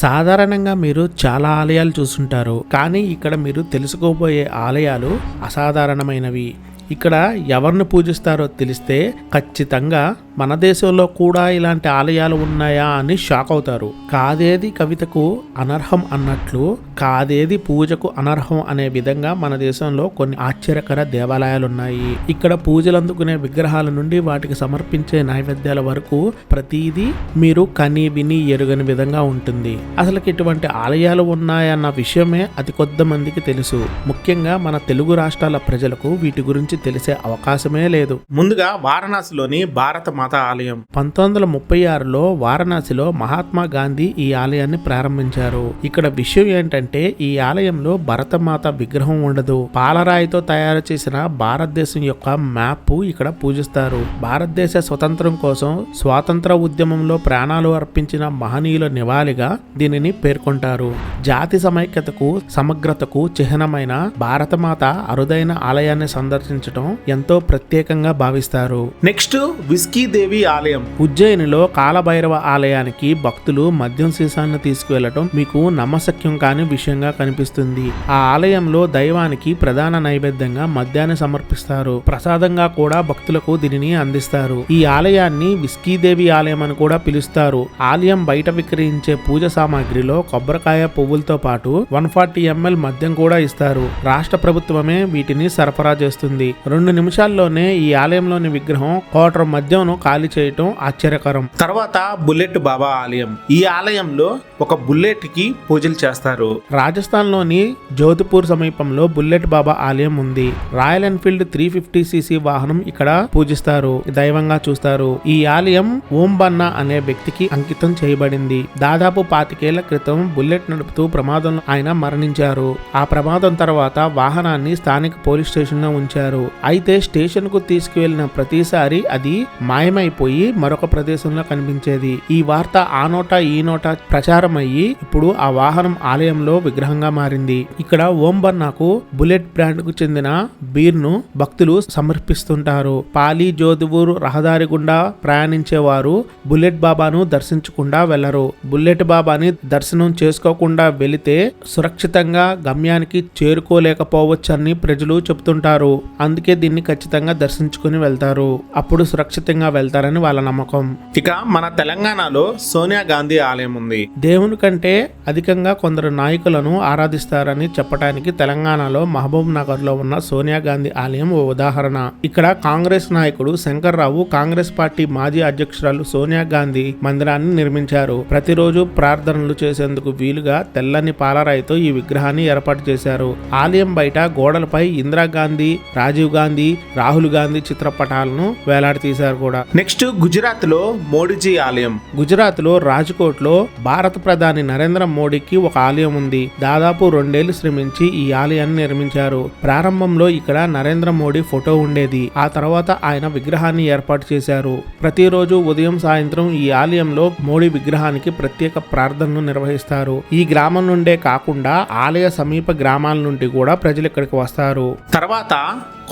సాధారణంగా మీరు చాలా ఆలయాలు చూసుంటారు. కానీ ఇక్కడ మీరు తెలుసుకోబోయే ఆలయాలు అసాధారణమైనవి. ఇక్కడ ఎవరిని పూజిస్తారో తెలిస్తే ఖచ్చితంగా మన దేశంలో కూడా ఇలాంటి ఆలయాలు ఉన్నాయా అని షాక్ అవుతారు. కాదేది కవితకు అనర్హం అన్నట్లు కాదేది పూజకు అనర్హం అనే విధంగా మన దేశంలో కొన్ని ఆశ్చర్యకర దేవాలయాలు ఉన్నాయి. ఇక్కడ పూజలు అందుకునే విగ్రహాల నుండి వాటికి సమర్పించే నైవేద్యాల వరకు ప్రతిదీ మీరు కని విని ఎరుగని విధంగా ఉంటుంది. అసలు ఇటువంటి ఆలయాలు ఉన్నాయన్న విషయమే అతి కొద్ది మందికి తెలుసు. ముఖ్యంగా మన తెలుగు రాష్ట్రాల ప్రజలకు వీటి గురించి తెలిసే అవకాశమే లేదు. ముందుగా వారణాసిలోని భారత మాత ఆలయం 1936లో వారణాసిలో మహాత్మా గాంధీ ఈ ఆలయాన్ని ప్రారంభించారు. ఇక్కడ విషయం ఏంటంటే ఈ ఆలయంలో భరతమాత విగ్రహం ఉండదు. పాలరాయితో తయారు చేసిన భారతదేశం యొక్క మ్యాప్ ఇక్కడ పూజిస్తారు. భారతదేశ స్వతంత్రం కోసం స్వాతంత్ర ఉద్యమంలో ప్రాణాలు అర్పించిన మహనీయుల నివాళిగా దీనిని పేర్కొంటారు. జాతి సమైక్యతకు సమగ్రతకు చిహ్నమైన భారతమాత అరుదైన ఆలయాన్ని సందర్శించడం ఎంతో ప్రత్యేకంగా భావిస్తారు. నెక్స్ట్ విస్కీ దేవి ఆలయం. ఉజ్జయినిలో కాలభైరవ ఆలయానికి భక్తులు మద్యం సీసాలను తీసుకువెళ్లడం మీకు నమ్మశక్యం కాని విషయంగా కనిపిస్తుంది. ఆ ఆలయంలో దైవానికి ప్రధాన నైవేద్యంగా మద్యాన్ని సమర్పిస్తారు. ప్రసాదంగా కూడా భక్తులకు దీనిని అందిస్తారు. ఈ ఆలయాన్ని విస్కీ దేవి ఆలయం అని కూడా పిలుస్తారు. ఆలయం బయట విక్రయించే పూజ సామాగ్రిలో కొబ్బరికాయ పువ్వులతో పాటు 140 ml మద్యం కూడా ఇస్తారు. రాష్ట్ర ప్రభుత్వమే వీటిని సరఫరా చేస్తుంది. 2 నిమిషాల్లోనే ఈ ఆలయంలోని విగ్రహం కోటర్ మద్యంను ఖాళీ చేయటం ఆశ్చర్యకరం. తర్వాత బుల్లెట్ బాబా ఆలయం. ఈ ఆలయంలో ఒక బుల్లెట్ కి పూజలు చేస్తారు. రాజస్థాన్ లోని జోధ్పూర్ సమీపంలో బుల్లెట్ బాబా ఆలయం ఉంది. రాయల్ ఎన్ఫీల్డ్ 350cc వాహనం ఇక్కడ పూజిస్తారు, దైవంగా చూస్తారు. ఈ ఆలయం ఓం బన్నా అనే వ్యక్తికి అంకితం చేయబడింది. దాదాపు 25 ఏళ్ల క్రితం బుల్లెట్ నడుపుతూ ప్రమాదంలో ఆయన మరణించారు. ఆ ప్రమాదం తర్వాత వాహనాన్ని స్థానిక పోలీస్ స్టేషన్ లో ఉంచారు. అయితే స్టేషన్ కు తీసుకువెళ్లిన ప్రతిసారి అది మాయమైపోయి మరొక ప్రదేశంలో కనిపించేది. ఈ వార్త ఆ నోట ఈ నోట ప్రచారం అయ్యి ఇప్పుడు ఆ వాహనం ఆలయంలో విగ్రహంగా మారింది. ఇక్కడ ఓం బన్నాకు బుల్లెట్ బ్రాండ్ కు చెందిన బీర్ ను భక్తులు సమర్పిస్తుంటారు. పాలి జోధ్పూర్ రహదారి గుండా ప్రయాణించేవారు బుల్లెట్ బాబాను దర్శించకుండా వెళ్లరు. బుల్లెట్ బాబాని దర్శనం చేసుకోకుండా వెళితే సురక్షితంగా గమ్యానికి చేరుకోలేకపోవచ్చని ప్రజలు చెబుతుంటారు. అందుకే దీన్ని ఖచ్చితంగా దర్శించుకుని వెళ్తారు. అప్పుడు సురక్షితంగా వెళ్తారని వాళ్ళ నమ్మకం. ఇక మన తెలంగాణలో సోనియా గాంధీ ఆలయం ఉంది. దేవుని కంటే అధికంగా కొందరు నాయకులను ఆరాధిస్తారని చెప్పడానికి తెలంగాణలో మహబూబ్ నగర్ లో ఉన్న సోనియా గాంధీ ఆలయం ఓ ఉదాహరణ. ఇక్కడ కాంగ్రెస్ నాయకుడు శంకర్రావు కాంగ్రెస్ పార్టీ మాజీ అధ్యక్షురాలు సోనియా గాంధీ మందిరాన్ని నిర్మించారు. ప్రతిరోజు ప్రార్థనలు చేసేందుకు వీలుగా తెల్లని పాలరాయితో ఈ విగ్రహాన్ని ఏర్పాటు చేశారు. ఆలయం బయట గోడలపై ఇందిరాగాంధీ, రాజీవ్ గాంధీ, రాహుల్ గాంధీ చిత్రపటాలను వేలాడతీశారు కూడా. నెక్స్ట్ గుజరాత్ లో మోడీజీ ఆలయం. గుజరాత్ లో రాజ్కోట్ లో భారత ప్రధాని నరేంద్ర మోడీకి ఒక ఆలయం ఉంది. దాదాపు 2 ఏళ్లు శ్రమించి ఈ ఆలయాన్ని నిర్మించారు. ప్రారంభంలో ఇక్కడ నరేంద్ర మోడీ ఫోటో ఉండేది. ఆ తర్వాత ఆయన విగ్రహాన్ని ఏర్పాటు చేశారు. ప్రతిరోజు ఉదయం సాయంత్రం ఈ ఆలయంలో మోడీ విగ్రహానికి ప్రత్యేక ప్రార్థనలు నిర్వహిస్తారు. ఈ గ్రామం నుండే కాకుండా ఆలయ సమీప గ్రామాల నుండి కూడా ప్రజలు ఇక్కడికి వస్తారు. తర్వాత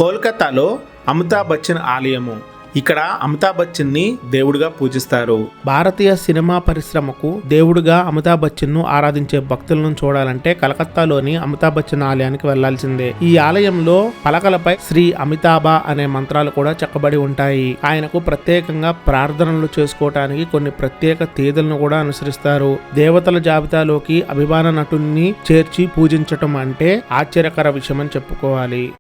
కోల్కతాలో అమితాబ్ బచ్చన్ ఆలయము. ఇక్కడ అమితాబ్ బచ్చన్ ని దేవుడిగా పూజిస్తారు. భారతీయ సినిమా పరిశ్రమకు దేవుడిగా అమితాబ్ బచ్చన్ ను ఆరాధించే భక్తులను చూడాలంటే కలకత్తాలోని అమితాబ్ బచ్చన్ ఆలయానికి వెళ్లాల్సిందే. ఈ ఆలయంలో పలకలపై శ్రీ అమితాబా అనే మంత్రాలు కూడా చెక్కబడి ఉంటాయి. ఆయనకు ప్రత్యేకంగా ప్రార్థనలు చేసుకోవటానికి కొన్ని ప్రత్యేక తేదీలను కూడా అనుసరిస్తారు. దేవతల జాబితాలోకి అభిమాన నటుని చేర్చి పూజించటం అంటే ఆశ్చర్యకర విషయమని చెప్పుకోవాలి.